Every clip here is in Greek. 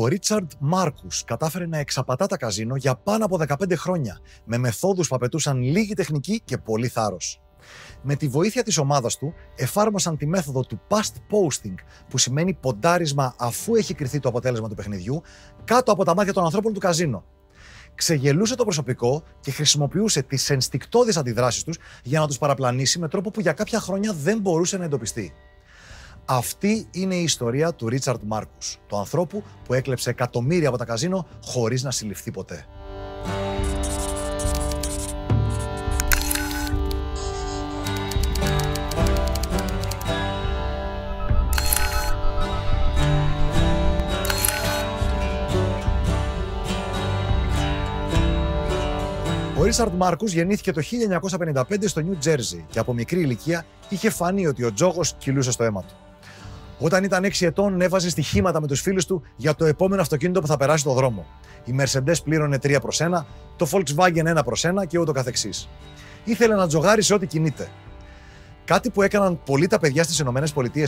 Ο Ρίτσαρντ Μάρκους κατάφερε να εξαπατά τα καζίνο για πάνω από 15 χρόνια, με μεθόδους που απαιτούσαν λίγη τεχνική και πολύ θάρρος. Με τη βοήθεια της ομάδας του, εφάρμοσαν τη μέθοδο του past posting, που σημαίνει ποντάρισμα αφού έχει κριθεί το αποτέλεσμα του παιχνιδιού, κάτω από τα μάτια των ανθρώπων του καζίνο. Ξεγελούσε το προσωπικό και χρησιμοποιούσε τις ενστικτώδεις αντιδράσεις τους για να τους παραπλανήσει με τρόπο που για κάποια χρόνια δεν μπορούσε να εντοπιστεί. Αυτή είναι η ιστορία του Ρίτσαρντ Μάρκους, του ανθρώπου που έκλεψε εκατομμύρια από τα καζίνο χωρίς να συλληφθεί ποτέ. Ο Ρίτσαρντ Μάρκους γεννήθηκε το 1955 στο Νιου Τζέρζι και από μικρή ηλικία είχε φανεί ότι ο τζόγος κυλούσε στο αίμα του. Όταν ήταν 6 ετών, έβαζε στοιχήματα με τους φίλους του για το επόμενο αυτοκίνητο που θα περάσει το δρόμο. Η Mercedes πλήρωνε 3/1, το Volkswagen 1/1 και ούτω καθεξής. Ήθελε να τζογάρει σε ό,τι κινείται. Κάτι που έκαναν πολλοί τα παιδιά στις ΗΠΑ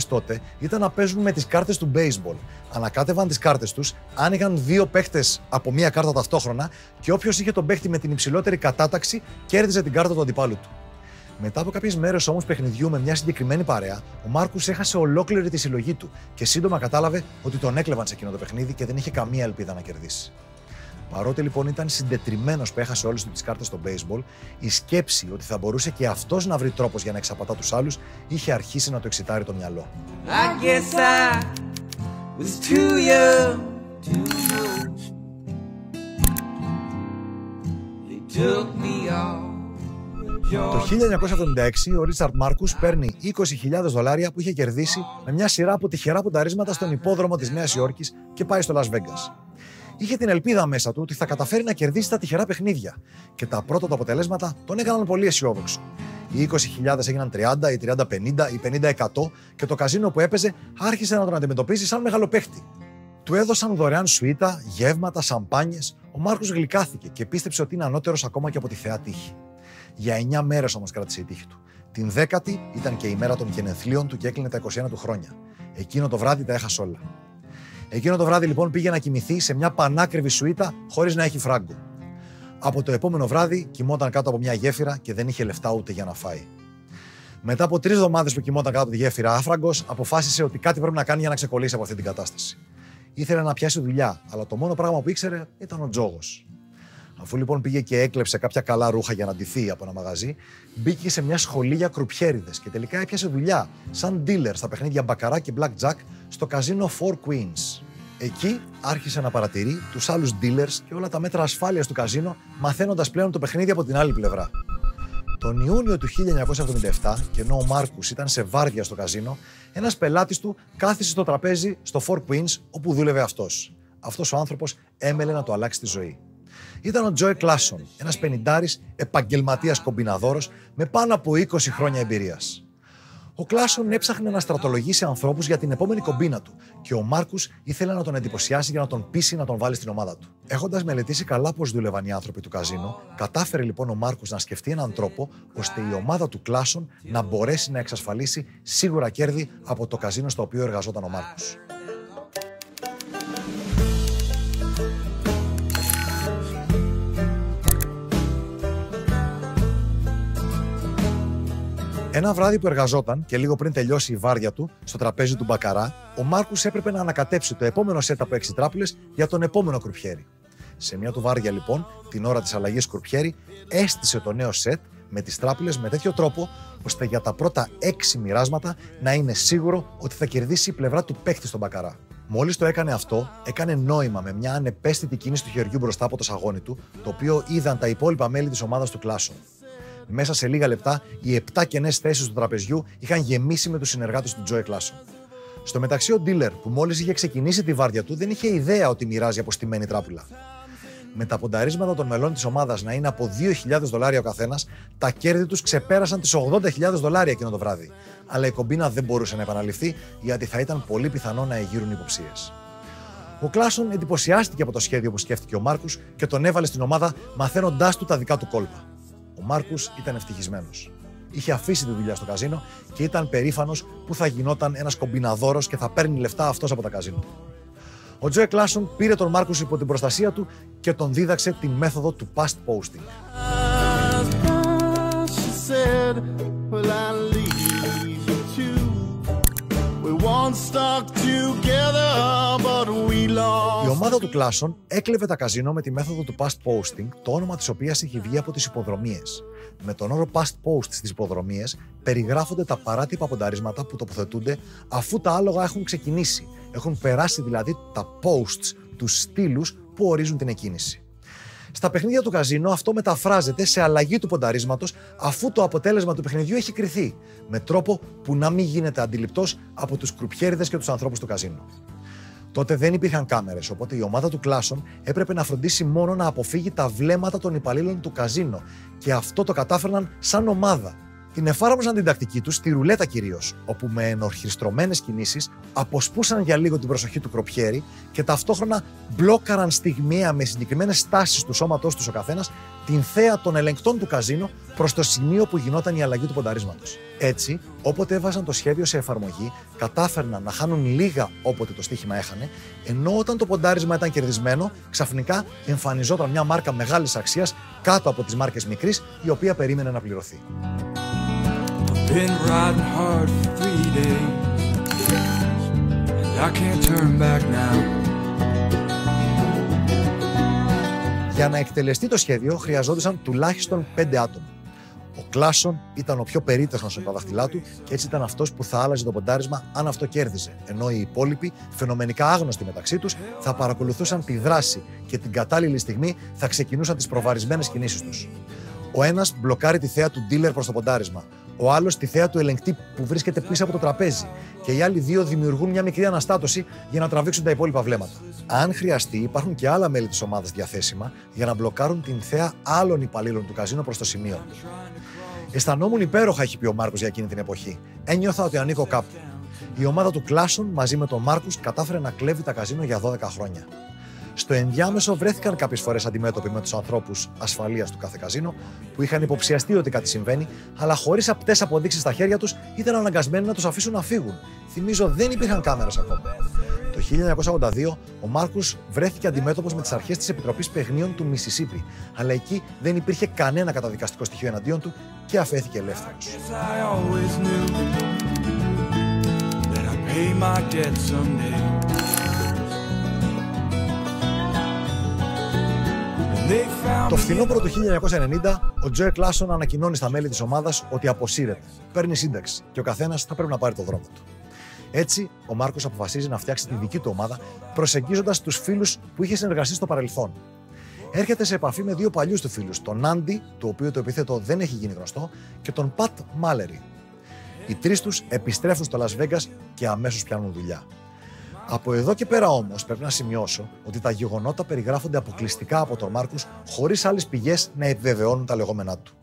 τότε ήταν να παίζουν με τις κάρτες του baseball. Ανακάτευαν τις κάρτες τους, άνοιγαν 2 παίχτες από μία κάρτα ταυτόχρονα και όποιος είχε τον παίχτη με την υψηλότερη κατάταξη κέρδιζε την κάρτα του αντιπάλου του. Μετά από κάποιες μέρες όμως παιχνιδιού με μια συγκεκριμένη παρέα, ο Μάρκους έχασε ολόκληρη τη συλλογή του και σύντομα κατάλαβε ότι τον έκλεβαν σε εκείνο το παιχνίδι και δεν είχε καμία ελπίδα να κερδίσει. Παρότι λοιπόν ήταν συντετριμμένος που έχασε όλες του τις κάρτες στο baseball, η σκέψη ότι θα μπορούσε και αυτός να βρει τρόπος για να εξαπατά τους άλλους είχε αρχίσει να το εξητάρει το μυαλό. Το 1976 ο Ρίτσαρντ Μάρκους παίρνει $20,000 που είχε κερδίσει με μια σειρά από τυχερά πονταρίσματα στον υπόδρομο της Νέας Υόρκης και πάει στο Las Vegas. Είχε την ελπίδα μέσα του ότι θα καταφέρει να κερδίσει τα τυχερά παιχνίδια και τα πρώτα του αποτελέσματα τον έκαναν πολύ αισιόδοξο. Οι 20.000 έγιναν 30, οι 30, 50, οι 50, 100 και το καζίνο που έπαιζε άρχισε να τον αντιμετωπίζει σαν μεγαλοπαίχτη. Του έδωσαν δωρεάν σουίτα, γεύματα, σαμπάνιες. Ο Μάρκους γλυκάθηκε και πίστεψε ότι είναι ανώτερος ακόμα και από τη θεά τύχη. Για 9 μέρες όμως κράτησε η τύχη του. Την 10η ήταν και η μέρα των γενεθλίων του και έκλεινε τα 21 του χρόνια. Εκείνο το βράδυ τα έχασε όλα. Εκείνο το βράδυ λοιπόν πήγε να κοιμηθεί σε μια πανάκριβη σουίτα χωρίς να έχει φράγκο. Από το επόμενο βράδυ κοιμόταν κάτω από μια γέφυρα και δεν είχε λεφτά ούτε για να φάει. Μετά από 3 εβδομάδες που κοιμόταν κάτω από τη γέφυρα άφραγκος, αποφάσισε ότι κάτι πρέπει να κάνει για να ξεκολλήσει από αυτή την κατάσταση. Ήθελε να πιάσει δουλειά, αλλά το μόνο πράγμα που ήξερε ήταν ο τζόγος. Αφού λοιπόν πήγε και έκλεψε κάποια καλά ρούχα για να ντυθεί από ένα μαγαζί, μπήκε σε μια σχολή για κρουπιέριδες και τελικά έπιασε δουλειά σαν dealer στα παιχνίδια μπακαρά και blackjack στο καζίνο Four Queens. Εκεί άρχισε να παρατηρεί τους άλλους dealers και όλα τα μέτρα ασφάλειας του καζίνο, μαθαίνοντας πλέον το παιχνίδι από την άλλη πλευρά. Τον Ιούνιο του 1977, και ενώ ο Μάρκους ήταν σε βάρδια στο καζίνο, ένας πελάτης του κάθισε στο τραπέζι στο Four Queens όπου δούλευε αυτός. Αυτός ο άνθρωπος έμελε να του αλλάξει τη ζωή. Ήταν ο Τζόι Κλάσον, ένας 50άρης επαγγελματίας κομπιναδόρος με πάνω από 20 χρόνια εμπειρίας. Ο Κλάσον έψαχνε να στρατολογήσει ανθρώπους για την επόμενη κομπίνα του και ο Μάρκους ήθελε να τον εντυπωσιάσει για να τον πείσει να τον βάλει στην ομάδα του. Έχοντας μελετήσει καλά πώς δούλευαν οι άνθρωποι του καζίνο, κατάφερε λοιπόν ο Μάρκους να σκεφτεί έναν τρόπο ώστε η ομάδα του Κλάσον να μπορέσει να εξασφαλίσει σίγουρα κέρδη από το καζίνο στο οποίο εργαζόταν ο Μάρκους. Ένα βράδυ που εργαζόταν και λίγο πριν τελειώσει η βάρδια του στο τραπέζι του μπακαρά, ο Μάρκους έπρεπε να ανακατέψει το επόμενο σετ από 6 τράπουλες για τον επόμενο κρουπιέρι. Σε μια του βάρδια λοιπόν, την ώρα της αλλαγής κρουπιέρι, έστησε το νέο σετ με τις τράπουλες με τέτοιο τρόπο ώστε για τα πρώτα 6 μοιράσματα να είναι σίγουρο ότι θα κερδίσει η πλευρά του παίκτη στον μπακαρά. Μόλις το έκανε αυτό, έκανε νόημα με μια ανεπαίσθητη κίνηση του χεριού μπροστά από το σαγόνι του, το οποίο είδαν τα υπόλοιπα μέλη της ομάδας του Κλάσον. Μέσα σε λίγα λεπτά, οι 7 κενές θέσεις του τραπεζιού είχαν γεμίσει με τους συνεργάτες του Τζόι Κλάσον. Στο μεταξύ, ο dealer που μόλις είχε ξεκινήσει τη βάρδια του δεν είχε ιδέα ότι μοιράζει αποστημένη τράπουλα. Με τα πονταρίσματα των μελών της ομάδας να είναι από $2.000 ο καθένας, τα κέρδη τους ξεπέρασαν τις $80.000 εκείνο το βράδυ. Αλλά η κομπίνα δεν μπορούσε να επαναληφθεί γιατί θα ήταν πολύ πιθανό να εγείρουν υποψίες. Ο Κλάσον εντυπωσιάστηκε από το σχέδιο που σκέφτηκε ο Μάρκους και τον έβαλε στην ομάδα μαθαίνοντάς του τα δικά του κόλπα. Ο Μάρκους ήταν ευτυχισμένος. Είχε αφήσει τη δουλειά στο καζίνο και ήταν περήφανος που θα γινόταν ένας κομπιναδόρος και θα παίρνει λεφτά αυτός από τα καζίνο. Ο Τζόε Κλάσον πήρε τον Μάρκους υπό την προστασία του και τον δίδαξε τη μέθοδο του past posting. Η ομάδα του Κλάσον έκλεβε τα καζίνο με τη μέθοδο του past posting, το όνομα της οποίας έχει βγει από τις υποδρομίες. Με τον όρο past post στις υποδρομίες περιγράφονται τα παράτυπα πονταρίσματα που τοποθετούνται αφού τα άλογα έχουν ξεκινήσει. Έχουν περάσει δηλαδή τα posts, τους στήλους που ορίζουν την εκκίνηση. Στα παιχνίδια του καζίνο αυτό μεταφράζεται σε αλλαγή του πονταρίσματος αφού το αποτέλεσμα του παιχνιδιού έχει κριθεί, με τρόπο που να μην γίνεται αντιληπτός από τους κρουπιέριδες και τους ανθρώπους του καζίνο. Τότε δεν υπήρχαν κάμερες, οπότε η ομάδα του Κλάσον έπρεπε να φροντίσει μόνο να αποφύγει τα βλέμματα των υπαλλήλων του καζίνο και αυτό το κατάφερναν σαν ομάδα. Την εφάρμοζαν την τακτική τους στη ρουλέτα κυρίως, όπου με ενορχιστρωμένες κινήσεις αποσπούσαν για λίγο την προσοχή του κροπιέρι και ταυτόχρονα μπλόκαραν στιγμιαία με συγκεκριμένες στάσεις του σώματός τους ο καθένας την θέα των ελεγκτών του καζίνο προς το σημείο που γινόταν η αλλαγή του πονταρίσματος. Έτσι, όποτε έβαζαν το σχέδιο σε εφαρμογή, κατάφερναν να χάνουν λίγα όποτε το στοίχημα έχανε, ενώ όταν το ποντάρισμα ήταν κερδισμένο, ξαφνικά εμφανιζόταν μια μάρκα μεγάλης αξίας κάτω από τις μάρκες μικρής, η οποία περίμενε να πληρωθεί. Been riding hard for 3 days, and I can't turn back now. Για να εκτελεστεί το σχέδιο χρειαζόντουσαν τουλάχιστον 5 άτομα. Ο Κλάσον ήταν ο πιο περίτεχνος με τα δάχτυλά του και έτσι ήταν αυτός που θα άλλαζε το ποντάρισμα αν αυτό κέρδιζε, ενώ οι υπόλοιποι, φαινομενικά άγνωστοι μεταξύ τους, θα παρακολουθούσαν τη δράση και την κατάλληλη στιγμή θα ξεκινούσαν τις προβαρισμένες κινήσεις τους. Ο ένας μπλοκάρει τη θέα του dealer προς το ποντάρισμα, ο άλλος τη θέα του ελεγκτή που βρίσκεται πίσω από το τραπέζι και οι άλλοι δύο δημιουργούν μια μικρή αναστάτωση για να τραβήξουν τα υπόλοιπα βλέμματα. Αν χρειαστεί, υπάρχουν και άλλα μέλη της ομάδας διαθέσιμα για να μπλοκάρουν την θέα άλλων υπαλλήλων του καζίνο προς το σημείο. Αισθανόμουν υπέροχα, έχει πει ο Μάρκους για εκείνη την εποχή. Ένιωθα ότι ανήκω κάπου. Η ομάδα του Κλάσον μαζί με τον Μάρκους κατάφερε να κλέβει τα καζίνο για 12 χρόνια. Στο ενδιάμεσο βρέθηκαν κάποιες φορές αντιμέτωποι με τους ανθρώπους ασφαλείας του κάθε καζίνο που είχαν υποψιαστεί ότι κάτι συμβαίνει, αλλά χωρίς απτές αποδείξεις στα χέρια τους ήταν αναγκασμένοι να τους αφήσουν να φύγουν. Θυμίζω δεν υπήρχαν κάμερες ακόμα. Το 1982 ο Μάρκους βρέθηκε αντιμέτωπος με τις αρχές της Επιτροπής Παιγνίων του Μισισίπι, αλλά εκεί δεν υπήρχε κανένα καταδικαστικό στοιχείο εναντίον του και αφέθηκε ελεύθερος. Το φθινόπωρο του 1990, ο Τζόε Κλάσον ανακοινώνει στα μέλη της ομάδας ότι αποσύρεται, παίρνει σύνταξη και ο καθένας θα πρέπει να πάρει το δρόμο του. Έτσι, ο Μάρκος αποφασίζει να φτιάξει τη δική του ομάδα, προσεγγίζοντας τους φίλους που είχε συνεργαστεί στο παρελθόν. Έρχεται σε επαφή με δύο παλιούς του φίλους, τον Άντι, του οποίου το επίθετο δεν έχει γίνει γνωστό, και τον Πατ Μάλερι. Οι τρεις τους επιστρέφουν στο Las Vegas και αμέσως πιάνουν δουλειά. Από εδώ και πέρα όμως πρέπει να σημειώσω ότι τα γεγονότα περιγράφονται αποκλειστικά από τον Μάρκους χωρίς άλλες πηγές να επιβεβαιώνουν τα λεγόμενά του.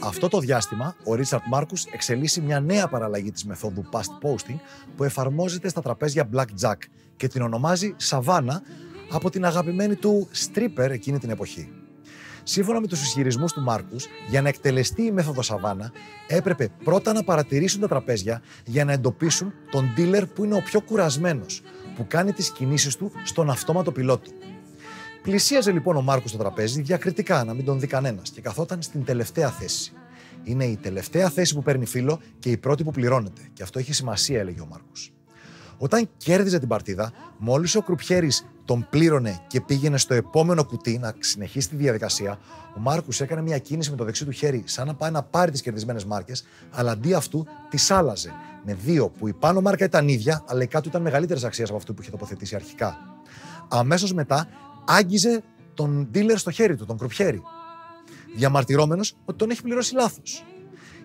Αυτό το διάστημα, ο Ρίτσαρντ Μάρκους εξελίσσει μια νέα παραλλαγή της μεθόδου past posting που εφαρμόζεται στα τραπέζια blackjack και την ονομάζει Savannah από την αγαπημένη του stripper εκείνη την εποχή. Σύμφωνα με τους ισχυρισμούς του Μάρκους, για να εκτελεστεί η μέθοδο Savannah, έπρεπε πρώτα να παρατηρήσουν τα τραπέζια για να εντοπίσουν τον dealer που είναι ο πιο κουρασμένος, που κάνει τις κινήσεις του στον αυτόματο πιλότο. Πλησίαζε λοιπόν ο Μάρκους στο τραπέζι διακριτικά, να μην τον δει κανένας, και καθόταν στην τελευταία θέση. Είναι η τελευταία θέση που παίρνει φύλλο και η πρώτη που πληρώνεται, και αυτό έχει σημασία, έλεγε ο Μάρκους. Όταν κέρδιζε την παρτίδα, μόλις ο κρουπιέρης τον πλήρωνε και πήγαινε στο επόμενο κουτί να συνεχίσει τη διαδικασία, ο Μάρκους έκανε μια κίνηση με το δεξί του χέρι, σαν να πάει να πάρει τις κερδισμένες μάρκες, αλλά αντί αυτού τις άλλαζε. Με δύο που η πάνω μάρκα ήταν ίδια, αλλά η κάτω ήταν μεγαλύτερης αξίας από αυτού που είχε τοποθετήσει αρχικά. Αμέσως μετά άγγιζε τον dealer στο χέρι του, τον κρουπιέρη, διαμαρτυρόμενος ότι τον έχει πληρώσει λάθος.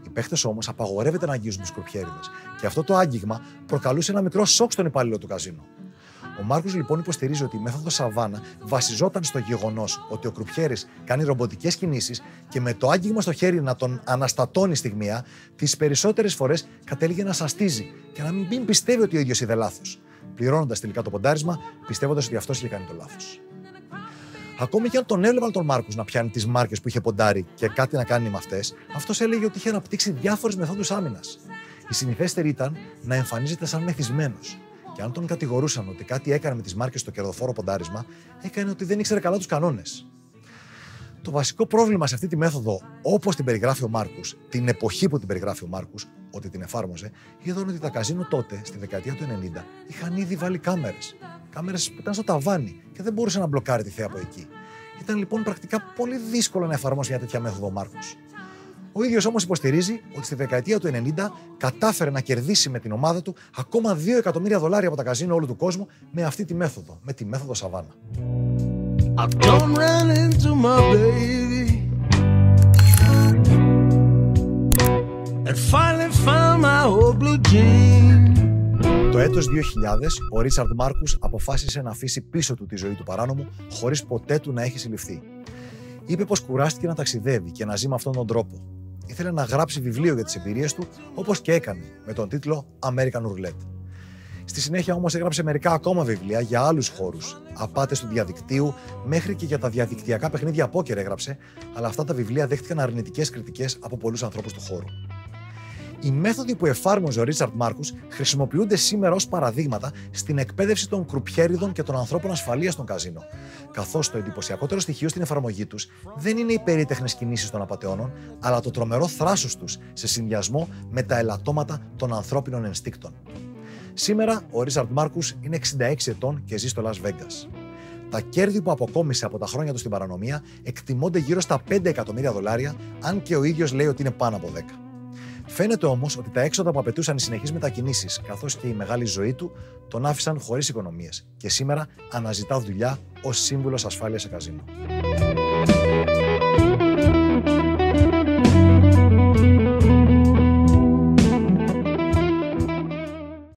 Οι παίχτες όμως απαγορεύεται να αγγίζουν τους κρουπιέριδες και αυτό το άγγιγμα προκαλούσε ένα μικρό σοκ στον υπάλληλο του καζίνο. Ο Μάρκους λοιπόν υποστηρίζει ότι η μέθοδος Savannah βασιζόταν στο γεγονός ότι ο κρουπιέρης κάνει ρομποτικές κινήσεις και με το άγγιγμα στο χέρι να τον αναστατώνει στιγμιαία, τις περισσότερες φορές κατέληγε να σαστίζει και να μην πιστεύει ότι ο ίδιος είδε λάθος, πληρώνοντας τελικά το ποντάρισμα, πιστεύοντας ότι αυτός είχε κάνει το λάθος. Ακόμη και αν τον έβλεπαν τον Μάρκους να πιάνει τις μάρκες που είχε ποντάρει και κάτι να κάνει με αυτές, αυτός έλεγε ότι είχε αναπτύξει διάφορες μεθόδους άμυνας. Η συνηθέστερη ήταν να εμφανίζεται σαν μεθυσμένος. Και αν τον κατηγορούσαν ότι κάτι έκανε με τις μάρκες στο κερδοφόρο ποντάρισμα, έκανε ότι δεν ήξερε καλά τους κανόνες. Το βασικό πρόβλημα σε αυτή τη μέθοδο, όπως την περιγράφει ο Μάρκους, την εποχή που την περιγράφει ο Μάρκους, ότι την εφάρμοζε, ήταν ότι τα καζίνο τότε, στη δεκαετία του 90, είχαν ήδη βάλει κάμερες. Κάμερες που ήταν στο ταβάνι και δεν μπορούσε να μπλοκάρει τη θέα από εκεί. Ήταν λοιπόν πρακτικά πολύ δύσκολο να εφαρμόσει μια τέτοια μέθοδο ο Μάρκους. Ο ίδιος όμως υποστηρίζει ότι στη δεκαετία του 90 κατάφερε να κερδίσει με την ομάδα του ακόμα $2 εκατομμύρια από τα καζίνο όλου του κόσμου με αυτή τη μέθοδο, με τη μέθοδο Σαβάνα. I don't run into my baby and finally found my old blue jean. Το έτος 2000, ο Ρίτσαρντ Μάρκους αποφάσισε να αφήσει πίσω του τη ζωή του παράνομου χωρίς ποτέ του να έχει συλληφθεί. Είπε πως κουράστηκε να ταξιδεύει και να ζει με αυτόν τον τρόπο. Ήθελε να γράψει βιβλίο για τις εμπειρίες του, όπως και έκανε, με τον τίτλο American Roulette. Στη συνέχεια όμως έγραψε μερικά ακόμα βιβλία για άλλους χώρους, απάτες του διαδικτύου, μέχρι και για τα διαδικτυακά παιχνίδια πόκερ έγραψε, αλλά αυτά τα βιβλία δέχτηκαν αρνητικές κριτικές από πολλούς ανθρώπους του χώρου. Οι μέθοδοι που εφάρμοζε ο Ρίτσαρντ Μάρκους χρησιμοποιούνται σήμερα ως παραδείγματα στην εκπαίδευση των κρουπιέριδων και των ανθρώπων ασφαλείας των καζίνο, καθώς το εντυπωσιακότερο στοιχείο στην εφαρμογή τους δεν είναι οι περίτεχνες κινήσεις των απατεώνων, αλλά το τρομερό θράσος τους σε συνδυασμό με τα ελαττώματα των ανθρώπινων ενστίκτων. Σήμερα ο Ρίτσαρντ Μάρκους είναι 66 ετών και ζει στο Las Vegas. Τα κέρδη που αποκόμισε από τα χρόνια του στην παρανομία εκτιμώνται γύρω στα $5 εκατομμύρια, αν και ο ίδιος λέει ότι είναι πάνω από 10. Φαίνεται όμως ότι τα έξοδα που απαιτούσαν οι συνεχείς μετακινήσεις, καθώς και η μεγάλη ζωή του, τον άφησαν χωρίς οικονομίες και σήμερα αναζητά δουλειά ως σύμβουλος ασφάλειας σε καζίνο.